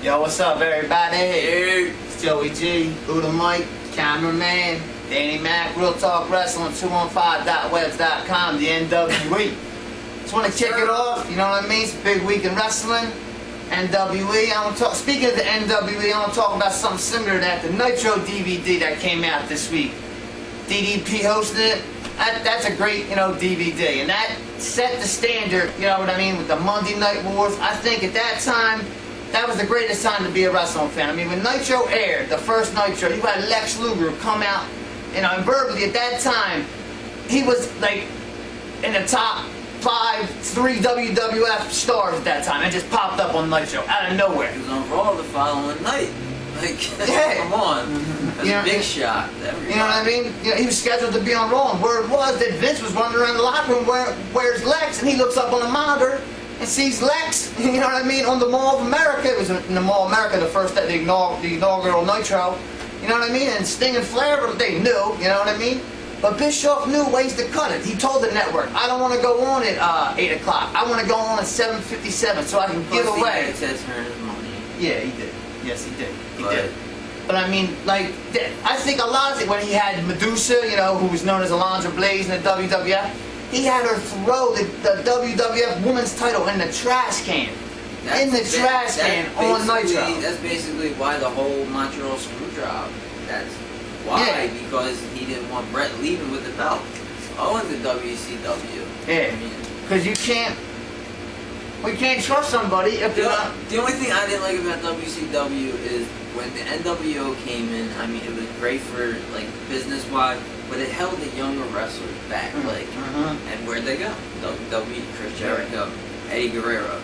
Yo, what's up, everybody? Hey. It's Joey G, Buddha Mike, cameraman, Danny Mac, Real Talk Wrestling, 215.webs.com, the NWE. Just want to kick it off, you know what I mean? It's a big week in wrestling. NWE. I want to talk. Speaking of the NWE, I want to talk about something similar to that. The Nitro DVD that came out this week. DDP hosted it. That's a great, DVD, and that set the standard. You know what I mean, with the Monday Night Wars. I think at that time, that was the greatest time to be a wrestling fan. I mean, when Nitro aired, the first Nitro, you had Lex Luger come out, and verbally at that time, he was like in the top 3 WWF stars at that time. It just popped up on Nitro out of nowhere. He was on Raw the following night. Like, yeah. Come on. That's a big shot. You know what I mean? He was scheduled to be on Raw, and word was that Vince was running around the locker room, where's Lex? And he looks up on the monitor and sees Lex, you know what I mean, on the Mall of America. It was in the Mall of America, the inaugural Nitro. You know what I mean? And Sting and Flair, they knew, you know what I mean? But Bischoff knew ways to cut it. He told the network, I don't want to go on at 8 o'clock. I want to go on at 7:57 so I can give away. He had to his money. Yeah, he did. Yes, he did. He did. But I mean, like, I think a lot of it, when he had Medusa, who was known as Alundra Blaze in the WWF, he had her throw the WWF Women's title in the trash can. On Nitro. That's basically why the whole Montreal screw job. That's why, because he didn't want Brett leaving with the belt. Owing to WCW. Yeah, because we can't trust somebody if they're not. The only thing I didn't like about WCW is when the NWO came in. I mean, it was great for like business-wise, but it held the younger wrestlers back. And where'd they go? WWE, Chris Jericho, Eddie Guerrero.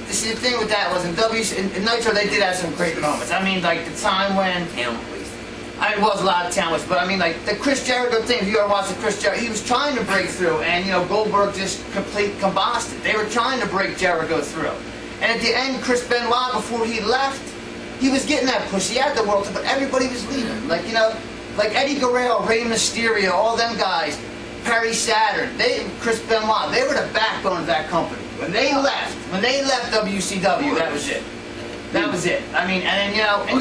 See, the thing with that was in Nitro they did have some great moments. I mean, like the time when talent wasted. It was a lot of talent, but I mean, like the Chris Jericho thing. If you ever watched the Chris Jericho, he was trying to break through, and Goldberg just combusted. They were trying to break Jericho through, and at the end, Chris Benoit, before he left, he was getting that push. He had the world, but everybody was leaving. Like Eddie Guerrero, Rey Mysterio, all them guys, Perry Saturn, Chris Benoit, they were the backbone of that company. When they left WCW, that was it. That was it. I mean, and then and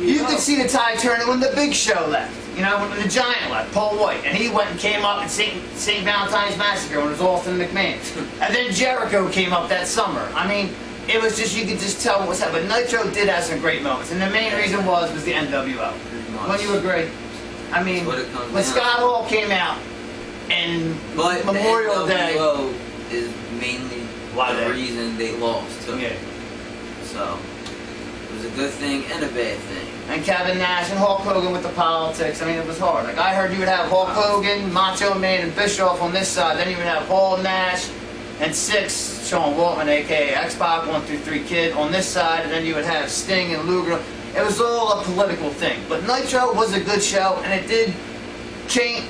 you could see the tide turning when the Big Show left. When the Giant left, Paul White, and he went and came up in St. Valentine's Massacre when it was Austin McMahon, and then Jericho came up that summer. I mean, it was just, you could just tell what was happening. But Nitro did have some great moments, and the main reason was the NWO. Wouldn't you agree? I mean, when Scott Hall came out and Memorial Day is mainly the reason they lost too. Yeah. So it was a good thing and a bad thing. And Kevin Nash and Hulk Hogan with the politics. I mean, it was hard. Like I heard you would have Hulk Hogan, Macho Man, and Bischoff on this side. Then you would have Hall, Nash, and Six, Sean Waltman, aka X-Pac, 1 through 3 Kid on this side. And then you would have Sting and Luger. It was all a political thing. But Nitro was a good show, and it did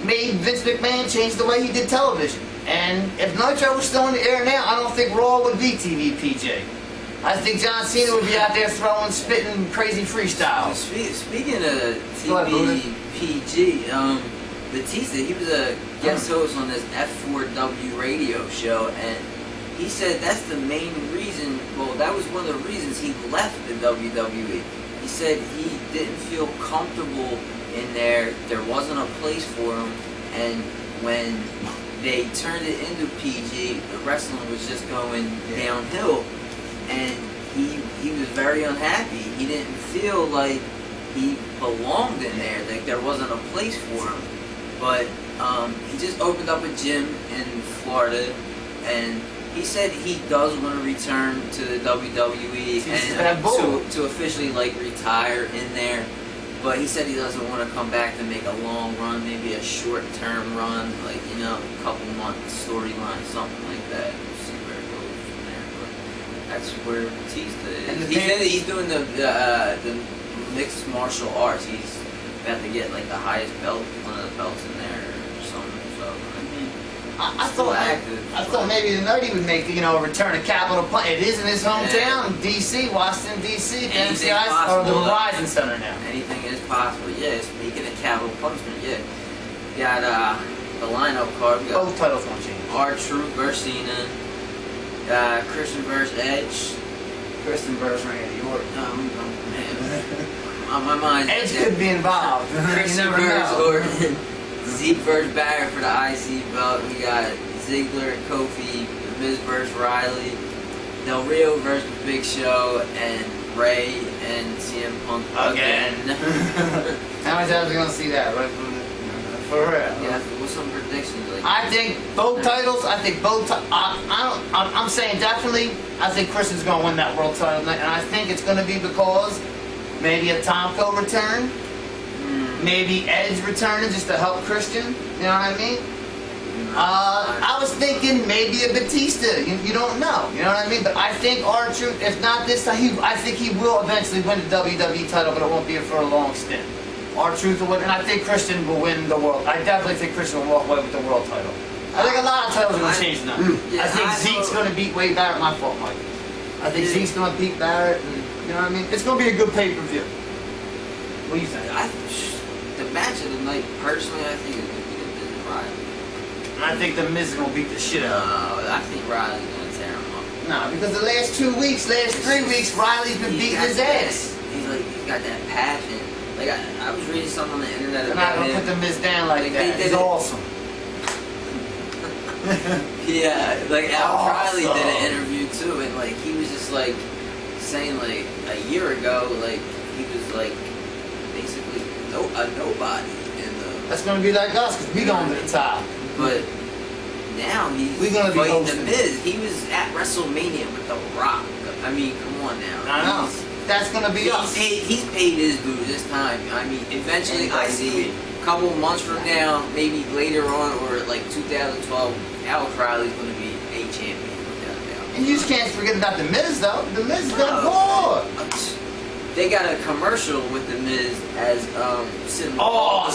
made Vince McMahon change the way he did television. And if Nitro was still in the air now, I don't think Raw would be TV PG. I think John Cena would be out there spitting crazy freestyles. Speaking of TV PG, Batista, he was a guest host on this F4W radio show, and he said that's the main reason, that was one of the reasons he left the WWE. He said he didn't feel comfortable in there, there wasn't a place for him, and when they turned it into PG, the wrestling was just going downhill, and he was very unhappy. He didn't feel like he belonged in there, like there wasn't a place for him. But he just opened up a gym in Florida, and he said he does want to return to the WWE and to officially retire in there. But he said he doesn't want to come back to make a long run, maybe a short-term run, a couple months storyline, something like that. We'll see where it goes from there. But that's where Batista is. He's doing the mixed martial arts. He's about to get the highest belt, one of the belts in there or something. So I thought maybe tonight he would make a return to Capitol Punishment. It is in his hometown, DC, Washington DC, MCI, or the Verizon Center now. Anything is possible. Yeah, speaking of Capitol Punishment, you got the lineup card. We got both titles gonna change. R-Truth versus Cena, Christian versus Edge, Christian versus Randy Orton. Man. My mind. Edge could be involved. Christian versus Orton. Zeke versus Barrett for the IC belt. We got Ziggler, Kofi, The Miz versus Riley, Del Rio versus Big Show, and Ray and CM Punk again. How many times are we gonna see that? Right? For real. Yeah. What's some predictions? Like, I think both titles. I think both. I'm saying definitely. I think Christian's gonna win that world title tonight, and I think it's gonna be because maybe a Tomko return, maybe Edge returning just to help Christian. You know what I mean? I was thinking maybe a Batista. You don't know. You know what I mean? But I think R-Truth, if not this time, I think he will eventually win the WWE title, but it won't be for a long stint. R-Truth will win, and I think Christian will win the world. I definitely think Christian will walk away with the world title. I think a lot of titles are going to change now. I think Zeke's going to beat Wade Barrett. My fault, Mike. I think Zeke's going to beat Barrett. And, you know what I mean? It's going to be a good pay-per-view. What do you think? The match of the night, personally, I think it's going to be The Miz and Riley. And I think The Miz is going to beat the shit out of him. I think Riley's going to tear him up. No, because the last 3 weeks, Riley's been beating his ass. He's got that passion. Like I was reading something on the internet They're about not going to put The Miz down like that. It's awesome. Yeah, like Al Riley did an interview too, and like he was just like saying like a year ago, like he was like basically a nobody in the. That's going to be like us because we going to the top. But now we're gonna be fighting hosting. The Miz. He was at WrestleMania with The Rock. I mean, come on now. I know. That's going to be us. He's paid his due this time. I mean, eventually I see a couple months from now, maybe later on, or like 2012, Alex Riley's going to be a champion. And you just can't forget about The Miz, though. The Miz is that boy. They got a commercial with The Miz as sitting with all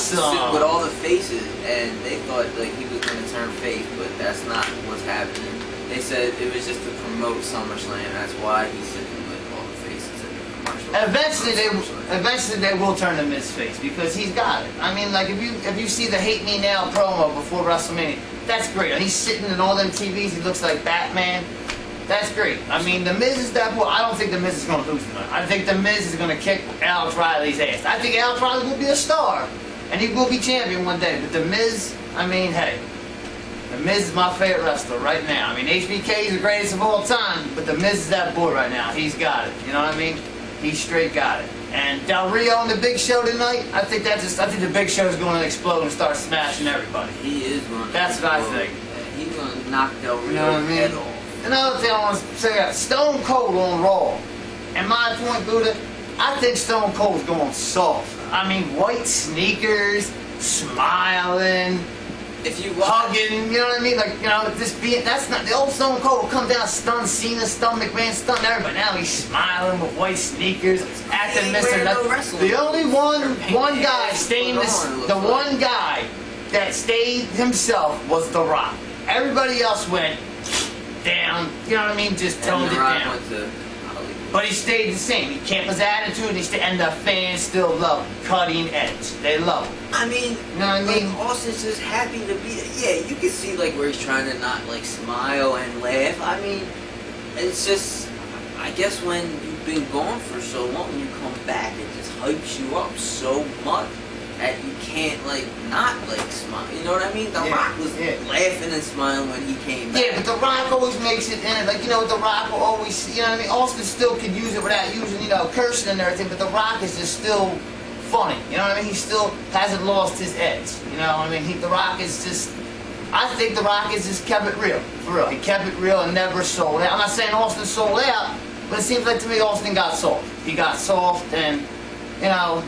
the faces, and they thought like he was going to turn face, but that's not what's happening. They said it was just to promote SummerSlam. That's why he's sitting with all the faces in the commercial. Eventually they will turn The Miz face because he's got it. I mean, like if you see the Hate Me Now promo before WrestleMania, that's great. And he's sitting in all them TVs. He looks like Batman. That's great. I mean, The Miz is that boy. I don't think The Miz is going to lose tonight. I think The Miz is going to kick Alex Riley's ass. I think Alex Riley will be a star, and he will be champion one day. But The Miz, I mean, hey, The Miz is my favorite wrestler right now. I mean, HBK is the greatest of all time, but The Miz is that boy right now. He's got it. You know what I mean? He's straight got it. And Del Rio and the Big Show tonight, I think the Big Show is going to explode and start smashing everybody. He is going to. That's what I think. He's going to knock Del Rio's You know what I mean? head off. Another thing I want to say, Stone Cold on Raw. And my point, Buddha, I think Stone Cold's going soft. I mean, white sneakers, smiling, if you watch, hugging, you know what I mean? Like, you know, that's not, the old Stone Cold would come down, stun Cena, stun McMahon, stun everybody. Now he's smiling with white sneakers, acting Mr. Nothing. The only one guy staying the one guy that stayed himself was The Rock. Everybody else went down, you know what I mean? Just toned it down. But he stayed the same. He kept his attitude, and the fans still love him. Cutting edge. They love him. I mean, you know what I mean? Like, Austin's just happy to be there. Yeah, you can see like where he's trying to not like smile and laugh. I mean, it's just, I guess when you've been gone for so long, when you come back, it just hypes you up so much that you can't like not like smile. You know what I mean? The Rock was laughing and smiling when he came back. Yeah, but The Rock always makes it in it. Like, you know, The Rock will always, you know what I mean? Austin still could use it without using, you know, cursing and everything, but The Rock is just still funny. You know what I mean? He still hasn't lost his edge. You know what I mean? The Rock is just, I think The Rock has just kept it real. For real. He kept it real and never sold out. I'm not saying Austin sold out, but it seems like to me Austin got soft. He got soft, and, you know,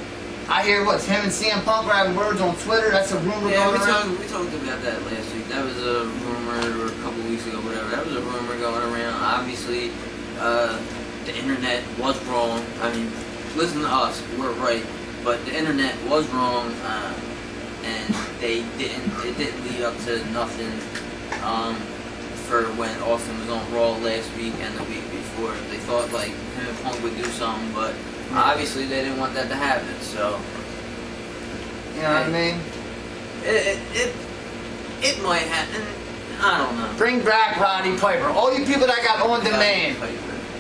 I hear him and CM Punk are having words on Twitter. That's a rumor going around. We talked about that last week. That was a rumor, or a couple weeks ago, whatever. That was a rumor going around. Obviously, the internet was wrong. I mean, listen to us, we're right. But the internet was wrong, and it didn't lead up to nothing for when Austin was on Raw last week and the week before. They thought like him and Punk would do something, but obviously they didn't want that to happen. So you know what I mean? It might happen. I don't know. Bring back Roddy Piper. All you people that got on demand.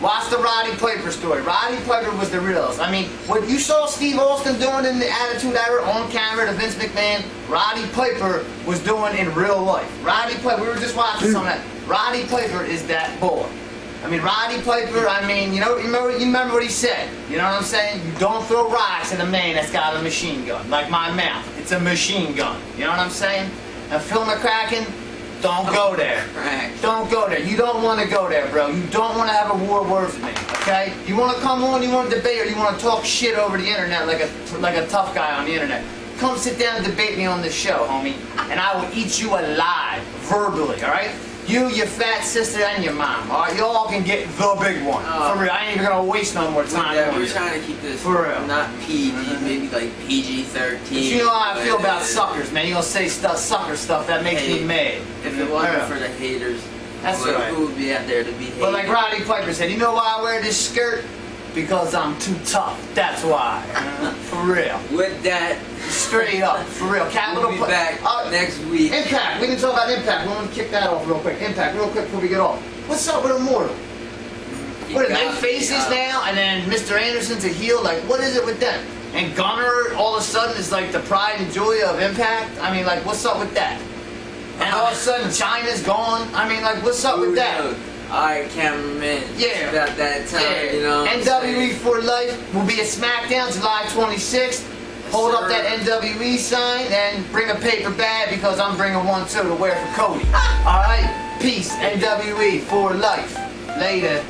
Watch the Roddy Piper story. Roddy Piper was the realest. I mean, what you saw Steve Austin doing in the Attitude Era on camera to Vince McMahon, Roddy Piper was doing in real life. Roddy Piper, we were just watching some of that. Roddy Piper is that boy. I mean, Roddy Piper, I mean, you remember what he said. You know what I'm saying? You don't throw rocks at a man that's got a machine gun. Like my mouth. It's a machine gun. You know what I'm saying? And Phil McCracken, don't go there. Don't go there. You don't want to go there, bro. You don't want to have a war of words with me, okay? You want to come on, you want to debate, or you want to talk shit over the internet like a tough guy on the internet. Come sit down and debate me on this show, homie, and I will eat you alive, verbally, all right? You, your fat sister, and your mom, all right? Y'all can get the big one. For real, I ain't even gonna waste no more time. Yeah, we're trying to keep this for real. Not PG, maybe like PG-13. But you know how I feel about suckers, man. You gonna say sucker stuff that makes me mad. If it wasn't for the haters, that's right. Who would be out there to be hated? But like Roddy Piper said, you know why I wear this skirt? Because I'm too tough. That's why. For real. With that, straight up, for real. Capital. We'll be back next week. Impact. We can talk about Impact. We want to kick that off real quick. Impact, real quick before we get off. What's up with Immortal? What are they faces now? And then Mr. Anderson's a heel. Like, what is it with them? And Gunner all of a sudden is like the pride and joy of Impact. I mean, like, what's up with that? And all of a sudden China's gone. I mean, like, what's up with that? Alright, cameraman. Yeah. About that time, you know. NWE for Life will be at SmackDown July 26th. Hold up that NWE sign and bring a paper bag because I'm bringing one too to wear for Cody. Alright? Peace. NWE for Life. Later.